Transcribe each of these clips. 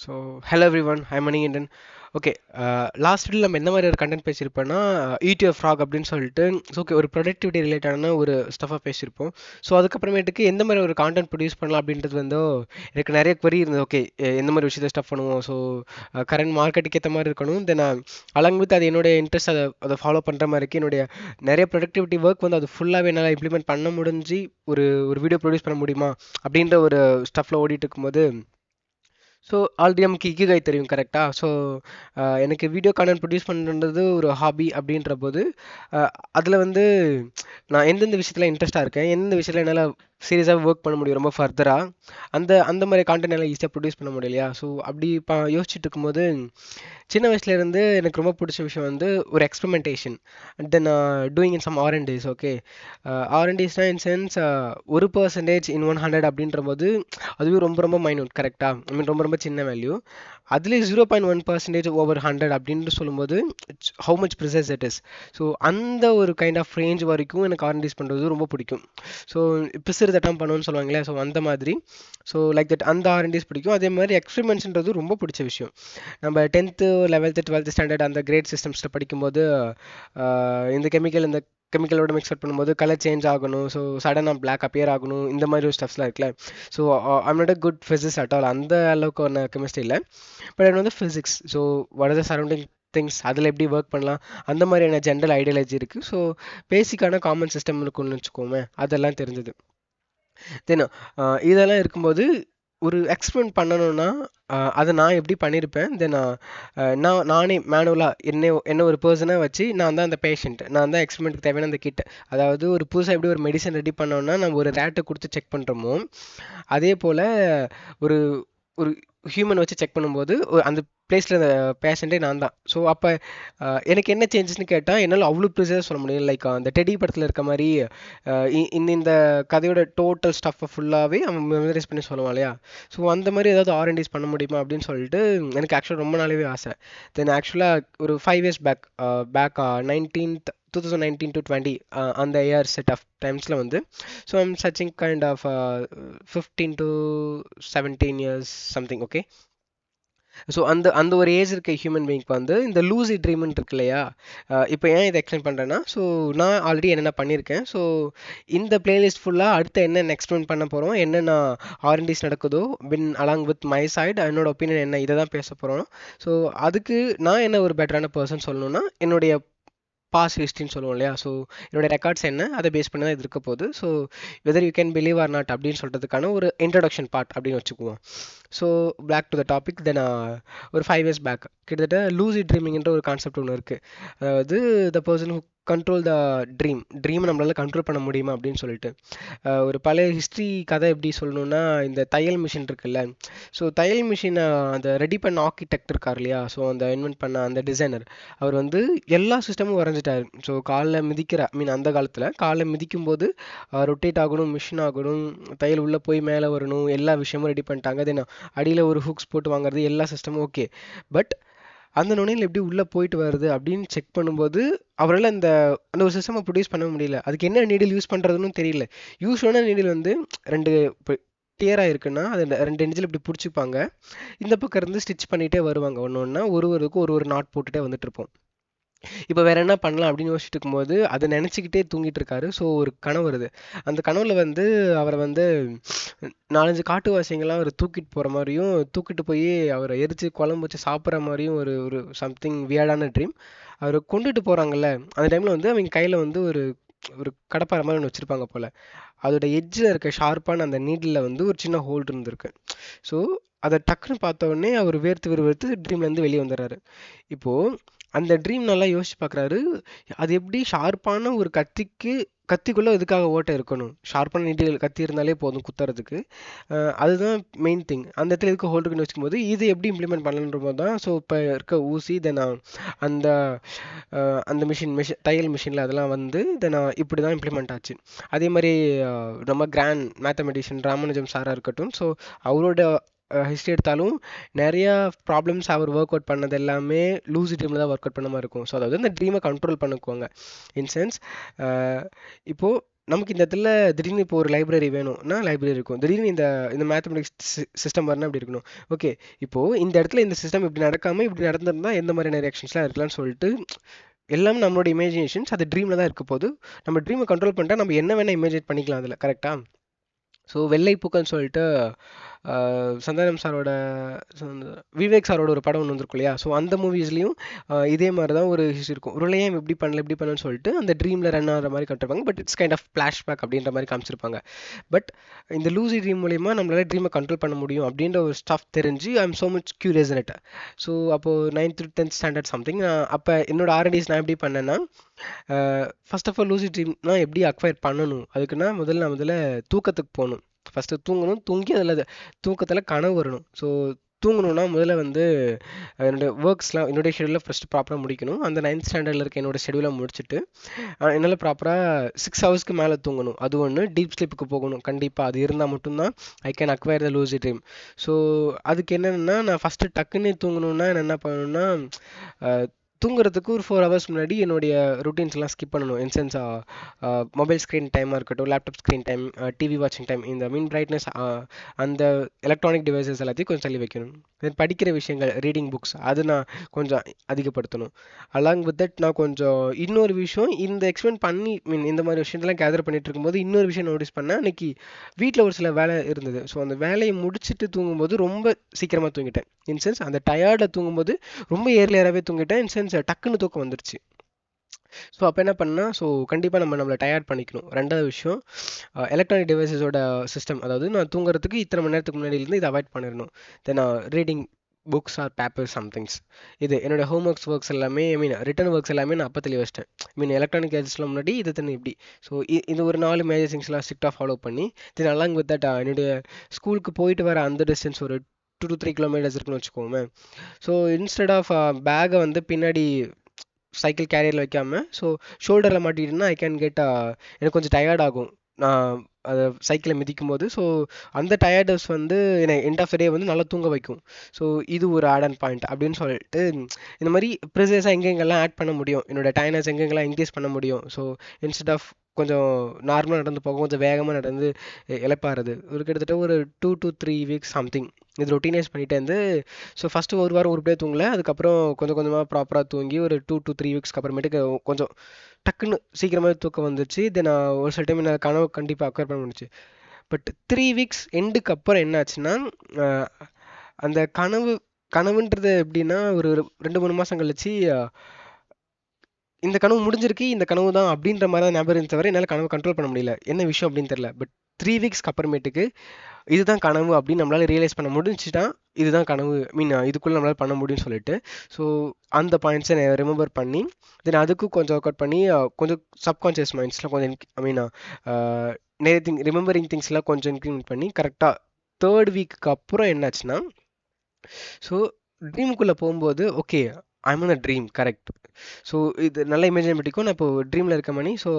So hello everyone hi மணி இண்டன். Okay, last video நம்ம எந்த மாதிரி ஒரு கண்டென்ட் பேசியிருப்போம்னா ஈட் யுவர் ஃப்ராக் அப்படின்னு சொல்லிட்டு ஓகே ஒரு ப்ரொடக்டிவிட்டி ரிலேட்டடான ஒரு ஸ்டஃபாக பேசியிருப்போம். ஸோ அதுக்கப்புறமேட்டுக்கு எந்த மாதிரி ஒரு கான்டென்ட் ப்ரொடியூஸ் பண்ணலாம் அப்படின்றது வந்து எனக்கு நிறைய query இருந்தது. ஓகே, எந்த மாதிரி விஷயத்தை ஸ்டஃப் பண்ணுவோம், ஸோ கரண்ட் மார்க்கெட்டுக்கு ஏற்ற மாதிரி இருக்கணும். தென் அலாங் வித் அது என்னுடைய இன்ட்ரெஸ்ட் அதை ஃபாலோ பண்ணுற மாதிரி இருக்குது. என்னுடைய நிறைய ப்ரொடக்டிவிட்டி ஒர்க் வந்து அது ஃபுல்லாகவே என்னால் இம்ப்ளிமெண்ட் பண்ண முடிஞ்சு ஒரு ஒரு வீடியோ ப்ரொடியூஸ் பண்ண முடியுமா அப்படின்ற ஒரு ஸ்டஃப்பில் ஓடிட்டு இருக்கும்போது ஸோ ஆல்ரெடி நமக்கு இக்கிகாய் தெரியும் கரெக்டாக. ஸோ எனக்கு வீடியோ கான்டென்ட் ப்ரொடியூஸ் பண்ணுறது ஒரு ஹாபி அப்படின்ற போது அதில் வந்து நான் எந்தெந்த விஷயத்தில் இன்ட்ரெஸ்ட்டாக இருக்கேன், எந்தெந்த விஷயத்தில் என்னால் சீரியஸாக ஒர்க் பண்ண முடியும் ரொம்ப ஃபர்தராக, அந்த அந்த மாதிரி கான்டென்ட் எல்லாம் ஈஸியாக ப்ரொடியூஸ் பண்ண முடியலையா. ஸோ அப்படி யோசிச்சுட்டு இருக்கும்போது சின்ன வயசுலேருந்து எனக்கு ரொம்ப பிடிச்ச விஷயம் வந்து ஒரு experimentation and then doing in some R&Ds. Okay, ஆர்என்டிஸ்னா இன் சென்ஸ் 1% இன் 100 அப்படின்ற போது அதுவே ரொம்ப ரொம்ப மைனூட் கரெக்டாக, ஐ மீன் ரொம்ப ரொம்ப சின்ன வேல்யூ. அதுலேயே 0.1% ஓவர் 100 அப்படின்னு சொல்லும்போது how much precis it is. So அந்த ஒரு கைண்ட் ஆஃப் ரேஞ்ச் வரைக்கும் எனக்கு ஆர்என்டிஸ் பண்ணுறது ரொம்ப பிடிக்கும். ஸோ பிசிறு தட்டம் பண்ணுன்னு சொல்லுவாங்களே, ஸோ அந்த மாதிரி. ஸோ லைக் தட் அந்த ஆர்என்டிஸ் பிடிக்கும். அதே மாதிரி எக்ஸ்பெரிமெண்ட்ஸ்ன்றது ரொம்ப பிடிச்ச விஷயம். நம்ம 10th 11th 12th ஸ்டாண்டர்ட் அந்த கிரேட் சிஸ்டம்ஸில் படிக்கும்போது இந்த கெமிக்கலோட மிக்ஸ் பண்ணும்போது கலர் சேஞ்ச் ஆகணும், ஸோ சடனாக பிளாக் அப்பியர் ஆகணும், இந்த மாதிரி ஒரு ஸ்டஃப்ஸ்லாம் இருக்குல்ல. So I'm not a good physics at all, அந்த அளவுக்கு ஒன்று கெமிஸ்ட்ரி இல்லை. பட் அது வந்து physics. So what are the surrounding things, அதில் எப்படி ஒர்க் பண்ணலாம், அந்த மாதிரியான ஜென்ரல் ஐடியாலஜி இருக்குது. ஸோ பேசிக்கான காமன் சிஸ்டம் இருக்குன்னு வச்சுக்கோமே, அதெல்லாம் தெரிஞ்சது. தென் இதெல்லாம் இருக்கும்போது ஒரு எக்ஸ்பெரிமெண்ட் பண்ணணும்னா அதை நான் எப்படி பண்ணியிருப்பேன். தென் நானே மேனுவலாக என்ன ஒரு பர்சனாக வச்சு நான் தான் அந்த பேஷண்ட், நான் தான் எக்ஸ்பெரிமெண்ட்டுக்கு தேவையான அந்த கிட். அதாவது ஒரு புதுசாக எப்படி ஒரு மெடிசன் ரெடி பண்ணோம்னா நம்ம ஒரு ரேட்டை கொடுத்து செக் பண்ணுறோமோ, அதே போல் ஒரு ஒரு ஹியூமன் வச்சு செக் பண்ணும்போது அந்த பிளேஸில் அந்த பேஷண்ட்டே நான் தான். ஸோ அப்போ எனக்கு என்ன சேஞ்சஸ்னு கேட்டால் என்னால் அவ்வளோ ப்ரிசைஸாக சொல்ல முடியும். லைக் அந்த டெடி படத்தில் இருக்க மாதிரி இந்த கதையோட டோட்டல் ஸ்டஃப்பை ஃபுல்லாகவே அவன் மெமரைஸ் பண்ணி சொல்லுவான் இல்லையா. ஸோ அந்த மாதிரி ஏதாவது ஆர்என்டிஸ் பண்ண முடியுமா அப்படின்னு சொல்லிட்டு எனக்கு ஆக்சுவலாக ரொம்ப நாளாவே ஆசை. தென் ஆக்சுவலாக ஒரு 5 years பேக் 2019 to 20 அந்த இயர் செட் ஆஃப் டைம்ஸில் வந்து so I'm searching kind of 15 to 17 years something. Okay, so அந்த அந்த ஒரு ஏஜ் இருக்க ஹியூமன் பீயிங்க்கு வந்து இந்த லூசி ட்ரீம்னு இருக்கு இல்லையா. இப்போ ஏன் இதை எக்ஸ்பிளைன் பண்ணுறேன்னா, ஸோ நான் ஆல்ரெடி என்னென்ன பண்ணியிருக்கேன், ஸோ இந்த பிளேலிஸ்ட் ஃபுல்லாக அடுத்து என்னென்ன எக்ஸ்பிளைன் பண்ண போகிறோம், என்னென்ன ஆர்என்டிஸ் நடக்குதோ பின் அலாங் வித் மை சைடு என்னோட ஒப்பீனியன் என்ன, இதை தான் பேச போகிறோம். ஸோ அதுக்கு நான் என்ன ஒரு பெட்டரான பர்சன் சொல்லணும்னா என்னுடைய பாஸ் ஹிஸ்ட்ரின்னு சொல்லுவோம் இல்லையா. ஸோ என்னோட ரெக்கார்ட்ஸ் என்ன, அதை பேஸ் பண்ணி தான் இது இருக்க போகுது. So whether you can believe or not அப்படின்னு சொல்கிறதுக்கான ஒரு இன்ட்ரடக்ஷன் பார்ட் அப்படின்னு வச்சுக்குவோம். So back to the topic. Then ஒரு 5 years பேக் கிட்டத்தட்ட லூசி ட்ரீமிங்ன்ற ஒரு கான்செப்ட் ஒன்று இருக்குது. அதாவது the person who control the dream நம்மளால கண்ட்ரோல் பண்ண முடியுமா அப்படின்னு சொல்லிட்டு ஒரு பழைய ஹிஸ்ட்ரி கதை எப்படி சொல்லணும்னா, இந்த தையல் மிஷின் இருக்குல்ல. ஸோ தையல் மிஷினை அந்த ரெடி பண்ண ஆர்கிடெக்ட் இருக்கார் இல்லையா, ஸோ அந்த இன்வென்ட் பண்ண அந்த டிசைனர், அவர் வந்து எல்லா சிஸ்டமும் வரைஞ்சிட்டாரு. ஸோ காலில் மிதிக்கிற மீன் அந்த காலத்தில் காலில் மிதிக்கும் போது ரொட்டேட் ஆகணும், மிஷின் ஆகணும், தையல் உள்ளே போய் மேலே வரணும், எல்லா விஷயமும் ரெடி பண்ணிட்டாங்க. தென் அடியில் ஒரு ஹுக்ஸ் போட்டு வாங்குறது, எல்லா சிஸ்டமும் ஓகே. பட் அந்த நுழையில் எப்படி உள்ளே போயிட்டு வருது அப்படின்னு செக் பண்ணும்போது அவரால் அந்த அந்த ஒரு சிஸ்டமை ப்ரொடியூஸ் பண்ண முடியல. அதுக்கு என்ன நீடில் யூஸ் பண்ணுறதுன்னு தெரியல. யூஸ்வலான நீடில் வந்து ரெண்டு இப்போ கிளியராக இருக்குன்னா அது ரெண்டு எண்ணில் இப்படி பிடிச்சிப்பாங்க, இந்த பக்கம் இருந்து ஸ்டிச் பண்ணிகிட்டே வருவாங்க. ஒன்று ஒன்றா ஒருவருக்கும் ஒரு நாட் போட்டுகிட்டே வந்துட்டு இருப்போம். இப்போ வேற என்ன பண்ணலாம் அப்படின்னு யோசிச்சுட்டு இருக்கும்போது அதை நினச்சிக்கிட்டே தூங்கிட்டு இருக்காரு. ஸோ ஒரு கனவு வருது. அந்த கனவுல வந்து அவரை வந்து 4-5 காட்டுவாசிங்கெல்லாம் அவர் தூக்கிட்டு போகிற மாதிரியும், தூக்கிட்டு போய் அவரை எரிச்சு குழம்பு வச்சு சாப்பிட்ற மாதிரியும் ஒரு ஒரு சம்திங் வியர்டான ட்ரீம். அவர் கொண்டுட்டு போகிறாங்கல்ல, அந்த டைமில் வந்து அவங்க கையில் வந்து ஒரு ஒரு கடப்பாறை மாதிரி ஒன்று வச்சுருப்பாங்க போல். அதோட எட்ஜில் இருக்க ஷார்ப்பான அந்த நீடில் வந்து ஒரு சின்ன ஹோல் இருந்திருக்கு. ஸோ அதை டக்குன்னு பார்த்த உடனே அவர் வேர்த்து விறுவிறுத்து ட்ரீம்லேருந்து வெளியே வந்துடுறாரு. இப்போது அந்த ட்ரீம் நல்லா யோசிச்சு பார்க்குறாரு. அது எப்படி ஷார்ப்பான ஒரு கத்திக்குள்ளே எதுக்காக ஓட்டை இருக்கணும், ஷார்ப்பான நீட்டிகள் கத்தி இருந்தாலே போதும் குத்துறதுக்கு. அதுதான் மெயின் திங். அந்த இடத்துல எதுக்கு ஹோல் இருக்குன்னு வச்சுக்கும்போது இது எப்படி இம்ப்ளிமெண்ட் பண்ணலன்ற போது தான். ஸோ இப்போ இருக்க ஊசி தென் அந்த அந்த தையல் மிஷினில் அதெல்லாம் வந்து தென் இப்படி தான் இம்ப்ளிமெண்ட் ஆச்சு. அதே மாதிரி ரொம்ப கிராண்ட் மேத்தமெட்டிஷியன் ராமானுஜம் சாராக இருக்கட்டும். ஸோ அவரோட ஹிஸ்ட்ரி எடுத்தாலும் நிறையா ப்ராப்ளம்ஸ் அவர் ஒர்க் அவுட் பண்ணது எல்லாமே லூசி ட்ரீமில் தான் ஒர்க் அவுட் பண்ண மாதிரி இருக்கும். ஸோ அதாவது இந்த ட்ரீமை கண்ட்ரோல் பண்ணிக்குவாங்க. இன் சென்ஸ் இப்போது நமக்கு இந்த இடத்துல திடீர்னு இப்போ ஒரு லைப்ரரி வேணும்னா லைப்ரரி இருக்கும், திடீர்னு இந்த இந்த மேத்தமெட்டிக்ஸ் சிஸ்டம் வரணும் அப்படி இருக்கணும். ஓகே, இப்போ இந்த இடத்துல இந்த சிஸ்டம் இப்படி நடக்காம இப்படி நடந்திருந்தா எந்த மாதிரியான ரியாக்ஷன்ஸ்லாம் இருக்கலாம்னு சொல்லிட்டு எல்லாமே நம்மளோட இமேஜினேஷன்ஸ் அது ட்ரீமில் தான் இருக்க போது. நம்ம ட்ரீமை கண்ட்ரோல் பண்ணிட்டா நம்ம என்ன வேணால் இமேஜினேட் பண்ணிக்கலாம் அதில், கரெக்டாக? ஸோ வெள்ளை பூக்கள்னு சொல்லிட்டு சந்தானம் சாரோட விவேக் சாரோட ஒரு படம் ஒன்று வந்திருக்கும் இல்லையா? ஸோ அந்த மூவிஸ்லையும் இதே மாதிரி தான் ஒரு ஹிஸ்ட்ரி இருக்கும். ஒரு ஏன் இப்படி பண்ணல இப்படி பண்ணலன்னு சொல்லிட்டு அந்த ட்ரீமில் ரன் ஆகிற மாதிரி காட்டிருப்பாங்க. But it's kind of flashback அப்படின்ற மாதிரி காமிச்சிருப்பாங்க. பட் இந்த லூசி ட்ரீம் மூலிமா நம்மளால ட்ரீமை கண்ட்ரோல் பண்ண முடியும் அப்படின்ற ஒரு ஸ்டஃப் தெரிஞ்சு I am so much curious in it. So அப்போது 9th to 10th standard something அப்போ என்னோட ஆர்என்டிஸ் நான் எப்படி பண்ணேன்னா, ஃபர்ஸ்ட் ஆஃப் ஆல் லூசி ட்ரீம்னா எப்படி அக்வயர் பண்ணணும் அதுக்குன்னா முதல்ல தூக்கத்துக்கு போகணும். ஃபஸ்ட்டு தூங்கணும், தூங்கி அதில் தூக்கத்தில் கனவு வரணும். ஸோ தூங்கணுன்னா முதல்ல வந்து என்னுடைய ஒர்க்ஸ்லாம் என்னுடைய ஷெடியூலில் ஃபஸ்ட்டு ப்ராப்பராக முடிக்கணும். அந்த 9th ஸ்டாண்டர்டில் இருக்க என்னோட ஷெடியூலை முடிச்சுட்டு என்னால் ப்ராப்பராக 6 ஹவர்ஸ்க்கு மேலே தூங்கணும். அது ஒன்று. டீப் ஸ்லீப்புக்கு போகணும் கண்டிப்பாக. அது இருந்தால் மட்டும்தான் I can acquire the Lucy dream. So அதுக்கு என்னென்னா, நான் ஃபஸ்ட்டு டக்குன்னு தூங்கணுன்னா நான் என்ன பண்ணணுன்னா, தூங்குறதுக்கு ஒரு 4 ஹவர்ஸ் முன்னாடி என்னுடைய ருட்டீன்ஸ்லாம் ஸ்கிப் பண்ணணும். இன் சென்ஸ் மொபைல் ஸ்க்ரீன் டைமாக இருக்கட்டும், லேப்டாப் ஸ்க்ரீன் டைம், டிவி வாட்சிங் டைம், இந்த மின் பிரைட்னஸ், அந்த எலக்ட்ரானிக் டிவைசஸ் எல்லாத்தையும் கொஞ்சம் தள்ளி வைக்கணும். தென் படிக்கிற விஷயங்கள், ரீடிங் புக்ஸ், அது நான் கொஞ்சம் அதிகப்படுத்தணும். அலாங் வித் தட் நான் கொஞ்சம் இன்னொரு விஷயம் இந்த எக்ஸ்பிளைன் பண்ணி இந்த மாதிரி விஷயத்தெல்லாம் கேதர் பண்ணிட்டு இருக்கும்போது இன்னொரு விஷயம் நோட்டீஸ் பண்ணேன். அன்னைக்கு வீட்டில் ஒரு சில வேலை இருந்தது. ஸோ அந்த வேலையை முடிச்சுட்டு தூங்கும்போது ரொம்ப சீக்கிரமாக தூங்கிட்டேன். இன் சென்ஸ் அந்த டயர்டில் தூங்கும்போது ரொம்ப ஏர்லியராகவே தூங்கிட்டேன். இன் சென்ஸ் டக்குன்னு தூக்கம் வந்துருச்சு. ஸோ அப்போ என்ன பண்ணால், ஸோ கண்டிப்பாக நம்மளை டயர்ட் பண்ணிக்கணும். ரெண்டாவது விஷயம், எலக்ட்ரானிக் டிவைசஸோட சிஸ்டம், அதாவது நான் தூங்குறதுக்கு இத்தனை மணி நேரத்துக்கு முன்னாடியிலேருந்து இதை அவாய்ட் பண்ணிடணும். Then reading books or paper somethings, இது என்னோட ஹோம் ஒர்க்ஸ் எல்லாமே, ரிட்டன் ஒர்க்ஸ் எல்லாமே நான் அப்போ தெளிவு வச்சிட்டேன். எலக்ட்ரானிக் கேஜெட்ஸ்லாம் முன்னாடி இது தண்ணி இப்படி. ஸோ இது ஒரு 4 மேஜர் திங்ஸ்லாம் ஸ்ட்ரிக்டாக ஃபாலோ பண்ணி, தென் அலாங் வித் தட் என்னுடைய ஸ்கூலுக்கு போயிட்டு வர அந்த டிஸ்டன்ஸ் ஒரு 2 to 3 கிலோமீட்டர்ஸ் இருக்குன்னு வச்சுக்கோங்க. ஸோ இன்ஸ்டெட் ஆஃப் பேக்கை வந்து பின்னாடி சைக்கிள் கேரியரில் வைக்காமல் ஸோ ஷோல்டரில் மாட்டிக்கிட்டுனா ஐ கேன் கெட், எனக்கு கொஞ்சம் டயர்ட் ஆகும் நான் அதை சைக்கிளை மிதிக்கும் போது. ஸோ அந்த டயர்டஸ் வந்து என்னை எண்ட் ஆஃப் த டே வந்து நல்லா தூங்க வைக்கும். ஸோ இது ஒரு ஆட் அண்ட் பாயிண்ட் அப்படின்னு சொல்லிட்டு இந்த மாதிரி ப்ரிசைஸாக எங்கெங்கெல்லாம் ஆட் பண்ண முடியும், என்னோட டயர்னஸ் எங்கெங்கெல்லாம் இன்க்ரீஸ் பண்ண முடியும். ஸோ இன்ஸ்டெட் ஆஃப் கொஞ்சம் நார்மலாக நடந்து போக கொஞ்சம் வேகமாக நடந்து இழப்பாருது. ஒரு கிட்டத்தட்ட ஒரு 2 to 3 வீக்ஸ் சம்திங் இது ரொட்டீனைஸ் பண்ணிட்டே இருந்து. ஸோ ஃபஸ்ட்டு ஒரு வாரம் உருப்படியே தூங்கல, அதுக்கப்புறம் கொஞ்சம் கொஞ்சமாக ப்ராப்பராக தூங்கி ஒரு 2 to 3 வீக்ஸ்க்கு அப்புறமேட்டுக்கு கொஞ்சம் டக்குன்னு சீக்கிரமாக தூக்கம் வந்துச்சு. தென் ஒரு சில டைம் நான் கனவு கண்டிப்பாக அக்வயர் பண்ண முடிச்சு. பட் 3 வீக்ஸ் எண்டுக்கு அப்புறம் என்ன ஆச்சுன்னா, அந்த கனவுன்றது எப்படின்னா ஒரு 2-3 மாதம் கழிச்சு இந்த கனவு முடிஞ்சிருக்கு, இந்த கனவு தான் அப்படின்ற மாதிரி தான் ஞாபகம் இருந்த தவிர என்னால் கனவு கண்ட்ரோல் பண்ண முடியல. என்ன விஷயம் அப்படின்னு தெரியல. பட் 3 வீக்ஸ்க்கு அப்புறமேட்டுக்கு இதுதான் கனவு அப்படின்னு நம்மளால ரியலைஸ் பண்ண முடிஞ்சுன்னா, இதுதான் கனவு, இதுக்குள்ளே நம்மளால பண்ண முடியும்னு சொல்லிட்டு. ஸோ அந்த பாயிண்ட்ஸை நான் ரிமெம்பர் பண்ணி தென் அதுக்கும் கொஞ்சம் ஒர்க் அவுட் பண்ணி கொஞ்சம் சப்கான்ஷியஸ் மைண்ட்ஸ்லாம் கொஞ்சம் ரிமெம்பரிங் திங்ஸ்லாம் கொஞ்சம் இன்க்ரிமெண்ட் பண்ணி கரெக்டாக 3rd வீக்கு அப்புறம் என்னாச்சுன்னா, ஸோ ட்ரீமுக்குள்ளே போகும்போது okay I'm in a dream, correct. So இது நல்ல இமேஜின் பண்ணிக்கும். நான் இப்போ ட்ரீமில் இருக்க மணி. So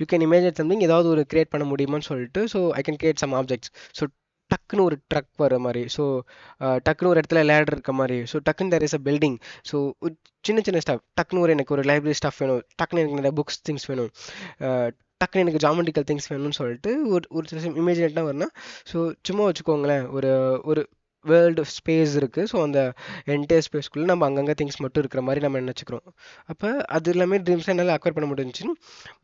you can imagine something, ஏதாவது ஒரு கிரியேட் பண்ண முடியுமான்னு சொல்லிட்டு. So I can create some objects. So டக்குன்னு ஒரு ட்ரக் வர மாதிரி, ஸோ டக்குன்னு ஒரு இடத்துல லேடர் இருக்க மாதிரி, ஸோ டக்குன்னு there is a building. So சின்ன சின்ன ஸ்டாஃப், டக்குன்னு எனக்கு ஒரு லைப்ரரி ஸ்டாஃப் வேணும், டக்குன்னு எனக்கு நிறைய புக்ஸ் திங்ஸ் வேணும், டக்குன்னு எனக்கு ஜாமெட்ரிக்கல் திங்ஸ் வேணும்னு சொல்லிட்டு ஒரு சில இமேஜினேட்டாக வரணும். ஸோ சும்மா வச்சுக்கோங்களேன், ஒரு ஒரு வேர்ல்டு ஸ்பேஸ் இருக்குது. ஸோ அந்த என்டையர் ஸ்பேஸ்க்குள்ளே நம்ம அங்கங்கே திங்ஸ் மட்டும் இருக்கிற மாதிரி நம்ம நினச்சிக்கிறோம். அப்போ அது எல்லாமே ட்ரீம்ஸாக என்னால் அக்வயர் பண்ண முடிஞ்சிச்சு.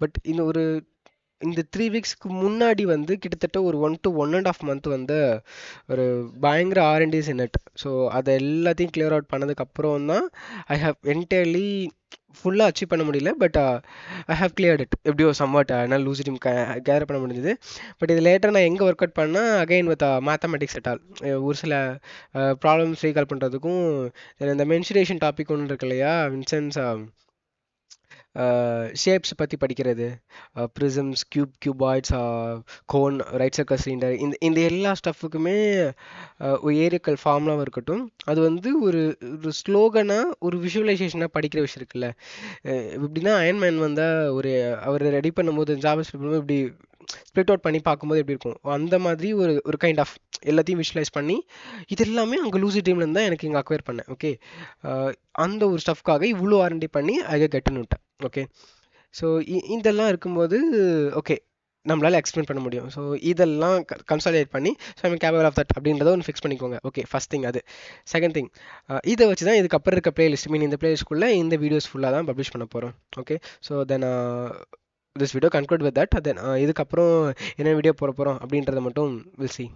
பட் இந்த 3 வீக்ஸ்க்கு முன்னாடி வந்து கிட்டத்தட்ட ஒரு 1 to 1.5 month வந்து ஒரு பயங்கர ஆர்என்டிஸ் இன் இட். ஸோ அதை எல்லாத்தையும் கிளியர் அவுட் பண்ணதுக்கப்புறம் தான் ஐ ஹவ் என்டையர்லி ஃபுல்லாக அச்சீவ் பண்ண முடியல. But I have cleared it எப்படியோ சம்வாட். என்னால் லூசி ட்ரீம் கேதர் பண்ண முடிஞ்சது. பட் இது லேட்டர் நான் எங்கே ஒர்க் அவுட் பண்ணால் again with mathematics at all, ஒரு சில ப்ராப்ளம்ஸ் ரீகால் பண்ணுறதுக்கும் இந்த மென்சுரேஷன் டாபிக் ஒன்று இருக்கு இல்லையா, இன்சென்ஸ் ஷேப்ஸ் பற்றி படிக்கிறது, ப்ரிசம்ஸ், cuboids, cone, right circle cylinder, இந்த எல்லா ஸ்டஃப்புக்குமே ஒரு ஏரியக்கல் ஃபார்ம்லாம் இருக்கட்டும், அது வந்து ஒரு ஒரு ஸ்லோகனாக ஒரு விஷுவலைசேஷனாக படிக்கிற விஷயம் இருக்குல்ல. எப்படின்னா அயன்மேன் வந்தால் அவர் ரெடி பண்ணும்போது ஜாவா ஸ்கிரிப்ட் இப்படி ஸ்ப்ளிட் அவுட் பண்ணி பார்க்கும்போது எப்படி இருக்கும், அந்த மாதிரி ஒரு கைண்ட் ஆஃப் எல்லாத்தையும் விஷுவலைஸ் பண்ணி இது எல்லாமே அங்கே லூசி ட்ரீம்லேருந்து தான் எனக்கு இங்கே அக்வயர் பண்ணேன். ஓகே, அந்த ஒரு ஸ்டஃப்காக இவ்வளோ ஆர்என்டி பண்ணி ஐ கெட்டுன்னு விட்டேன். ஓகே, ஸோ இதெல்லாம் இருக்கும்போது ஓகே நம்மளால எக்ஸ்பிளைன் பண்ண முடியும். ஸோ இதெல்லாம் கன்சாலிடேட் பண்ணி so I'm capable of that அப்படின்றத ஒன்று ஃபிக்ஸ் பண்ணிக்கோங்க. ஓகே, ஃபஸ்ட் திங் அது. செகண்ட் திங், இதை வச்சு தான் இதுக்கப்புறம் இருக்க பிளேலிஸ்ட் மீன் இந்த பிளேலிஸ்ட்குள்ளே இந்த வீடியோஸ் ஃபுல்லாக தான் பப்ளிஷ் பண்ண போகிறோம். Okay, so then this video conclude with that. Then இதுக்கப்புறம் என்ன வீடியோ போட போகிறோம் அப்படின்றத மட்டும் வில் see.